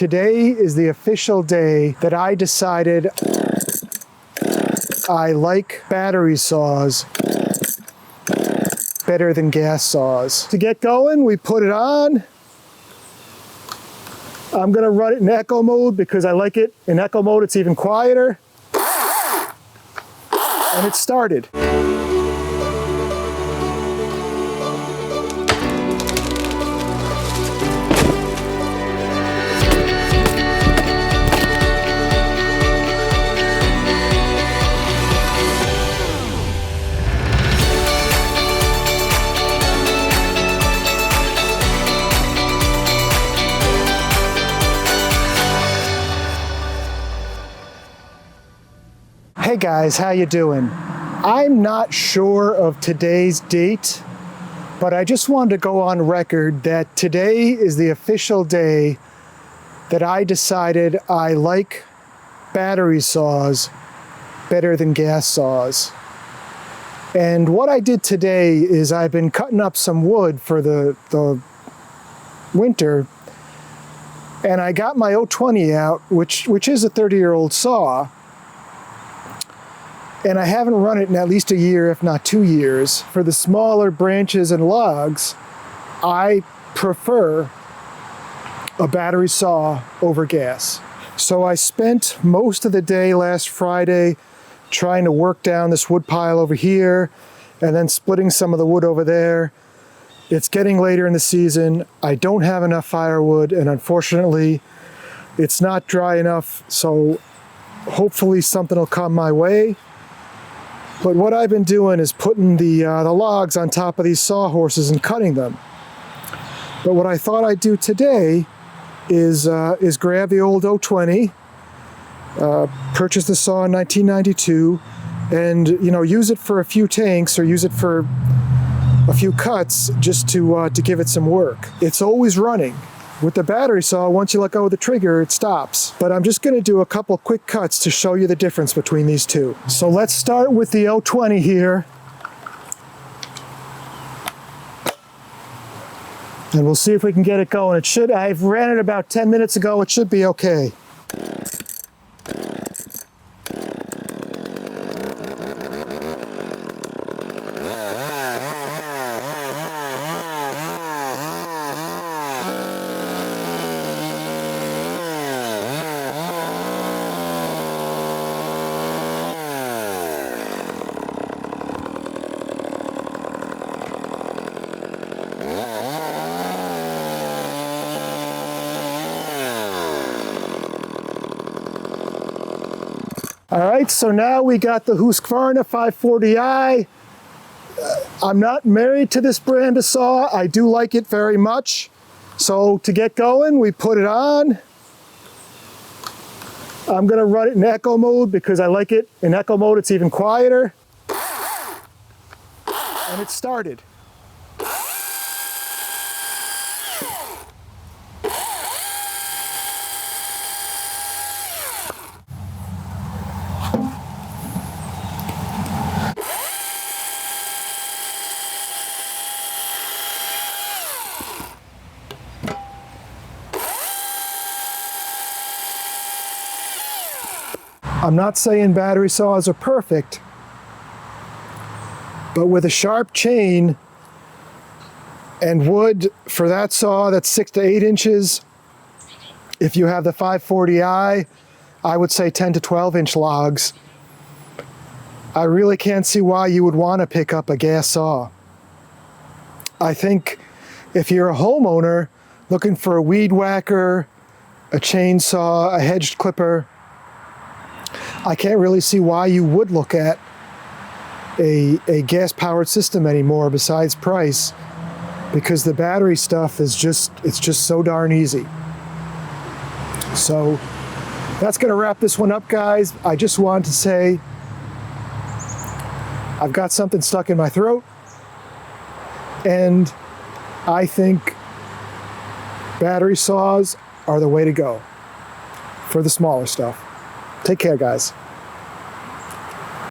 Today is the official day that I decided I like battery saws better than gas saws. To get going, we put it on. I'm gonna run it in echo mode because I like it in echo mode. It's even quieter. And it started. Hey guys, how you doing? I'm not sure of today's date, but I just wanted to go on record that today is the official day that I decided I like battery saws better than gas saws. And what I did today is I've been cutting up some wood for the winter, and I got my 020 out, which is a 30-year-old saw. And I haven't run it in at least a year, if not 2 years. For the smaller branches and logs, I prefer a battery saw over gas. So I spent most of the day last Friday trying to work down this wood pile over here and then splitting some of the wood over there. It's getting later in the season. I don't have enough firewood, and unfortunately, it's not dry enough, so hopefully something will come my way. But what I've been doing is putting the logs on top of these sawhorses and cutting them. But what I thought I'd do today is grab the old 020, purchase the saw in 1992, and use it for a few tanks or use it for a few cuts just to give it some work. It's always running. With the battery saw, once you let go of the trigger, it stops. But I'm just gonna do a couple quick cuts to show you the difference between these two. So let's start with the 020 here. And we'll see if we can get it going. I've ran it about 10 minutes ago, it should be okay. All right, so now we got the Husqvarna 540i. I'm not married to this brand of saw. I do like it very much. So to get going, we put it on. I'm gonna run it in echo mode because I like it in echo mode. It's even quieter. And it started. I'm not saying battery saws are perfect, but with a sharp chain and wood for that saw that's 6 to 8 inches, if you have the 540i, I would say 10 to 12 inch logs. I really can't see why you would want to pick up a gas saw. I think if you're a homeowner looking for a weed whacker, a chainsaw, a hedged clipper, I can't really see why you would look at a gas-powered system anymore besides price, because the battery stuff is it's just so darn easy. So that's gonna wrap this one up, guys. I just wanted to say I've got something stuck in my throat, and I think battery saws are the way to go for the smaller stuff. Take care, guys.